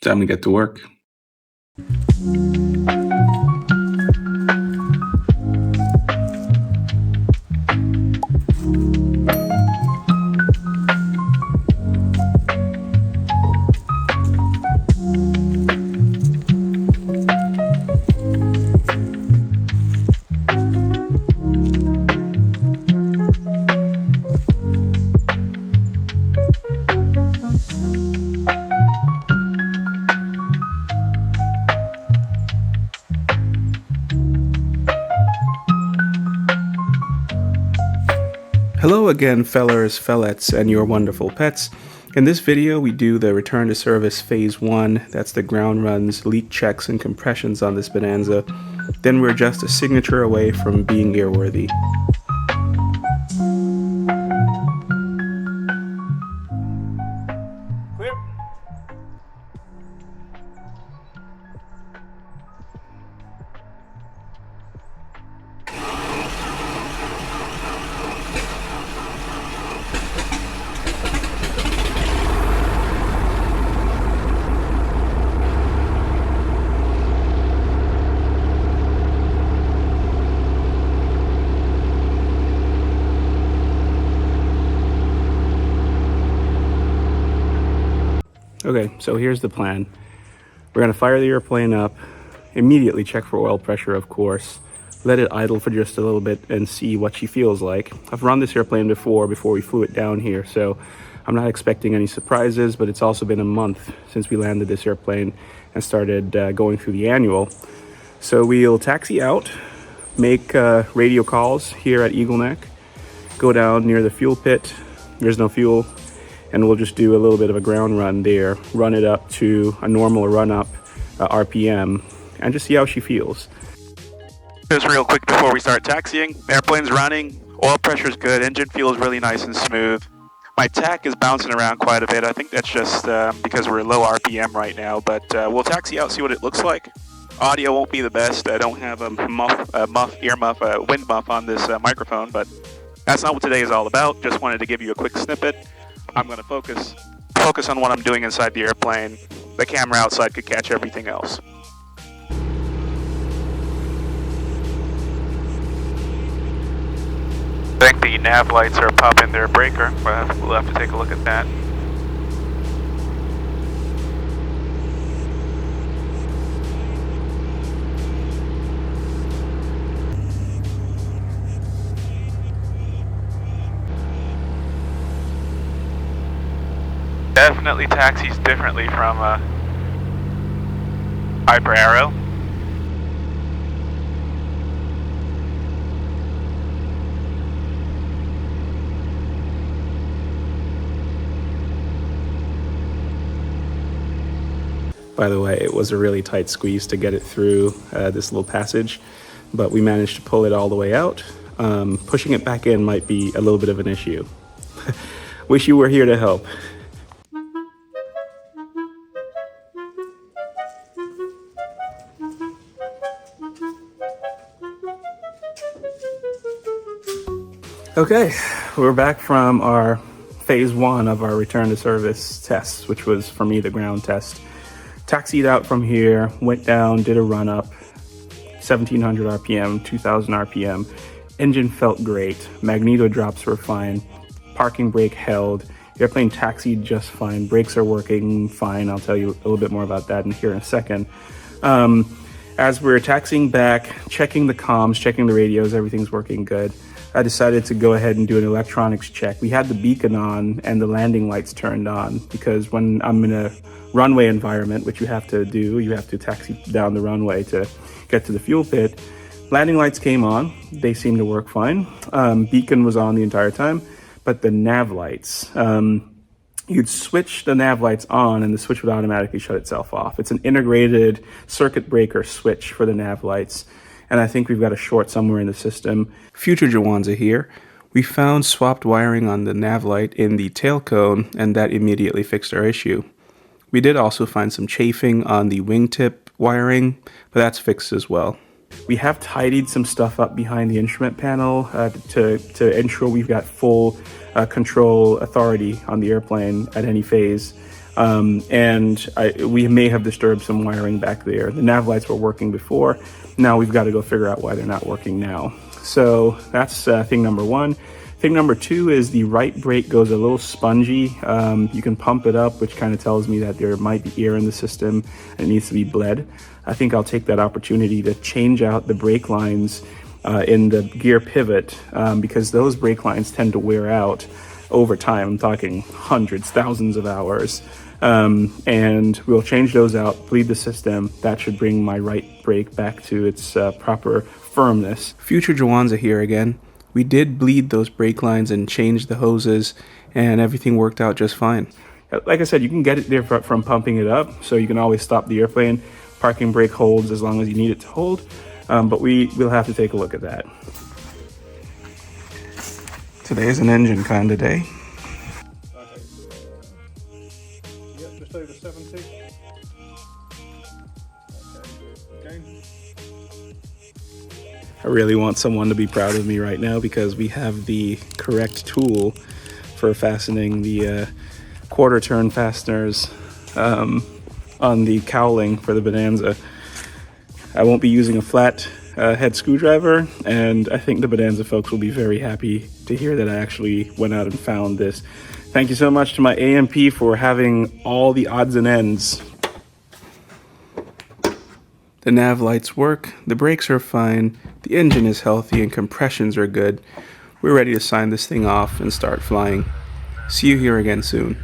Time to get to work. Hello again, fellers, fellettes, and your wonderful pets. In this video, we do the return to service phase 1. That's the ground runs, leak checks, and compressions on this Bonanza. Then we're just a signature away from being airworthy. Clear. Okay, so here's the plan. We're going to fire the airplane up, immediately check for oil pressure, of course, let it idle for just a little bit and see what she feels like. I've run this airplane before we flew it down here, so I'm not expecting any surprises, but it's also been a month since we landed this airplane and started going through the annual. So we'll taxi out, make radio calls here at Eagle Neck, go down near the fuel pit. There's no fuel. And we'll just do a little bit of a ground run there, run it up to a normal run-up RPM, and just see how she feels. Just real quick before we start taxiing, airplane's running, oil pressure's good, engine feels really nice and smooth. My tack is bouncing around quite a bit. I think that's just because we're low RPM right now, but we'll taxi out, see what it looks like. Audio won't be the best. I don't have a wind muff on this microphone, but that's not what today is all about. Just wanted to give you a quick snippet. I'm going to focus on what I'm doing inside the airplane. The camera outside could catch everything else. I think the nav lights are popping their breaker. We'll have to take a look at that. Definitely taxis differently from Hyper Arrow. By the way, it was a really tight squeeze to get it through this little passage, but we managed to pull it all the way out. Pushing it back in might be a little bit of an issue. Wish you were here to help. Okay, we're back from our phase 1 of our return to service tests, which was for me the ground test. Taxied out from here, went down, did a run up, 1700 RPM, 2000 RPM. Engine felt great, magneto drops were fine, parking brake held, airplane taxied just fine, brakes are working fine. I'll tell you a little bit more about that here in a second. As we're taxiing back, checking the comms, checking the radios, everything's working good. I decided to go ahead and do an electronics check. We had the beacon on and the landing lights turned on because when I'm in a runway environment, which you have to do, you have to taxi down the runway to get to the fuel pit. Landing lights came on. They seemed to work fine. Beacon was on the entire time, but the nav lights, you'd switch the nav lights on and the switch would automatically shut itself off. It's an integrated circuit breaker switch for the nav lights. And I think we've got a short somewhere in the system. Future Jawanza here. We found swapped wiring on the nav light in the tail cone, and that immediately fixed our issue. We did also find some chafing on the wingtip wiring, but that's fixed as well. We have tidied some stuff up behind the instrument panel to ensure we've got full control authority on the airplane at any phase. and we may have disturbed some wiring back there. The nav lights were working before. Now we've got to go figure out why they're not working now. So that's thing number one. Thing number two is the right brake goes a little spongy. You can pump it up, which kind of tells me that there might be air in the system and it needs to be bled. I think I'll take that opportunity to change out the brake lines in the gear pivot because those brake lines tend to wear out over time. I'm talking hundreds, thousands of hours. And we'll change those out, bleed the system. That should bring my right brake back to its proper firmness. Future Jawanza here again. We did bleed those brake lines and change the hoses, and everything worked out just fine. Like I said, you can get it there from pumping it up, so you can always stop the airplane. Parking brake holds as long as you need it to hold, but we'll have to take a look at that. Today's an engine kind of day. Yep, just over 70. Okay. I really want someone to be proud of me right now because we have the correct tool for fastening the quarter turn fasteners on the cowling for the Bonanza. I won't be using a flat head screwdriver, and I think the Bonanza folks will be very happy to hear that I actually went out and found this. Thank you so much to my AMP for having all the odds and ends. The nav lights work, the brakes are fine, the engine is healthy, and compressions are good. We're ready to sign this thing off and start flying. See you here again soon.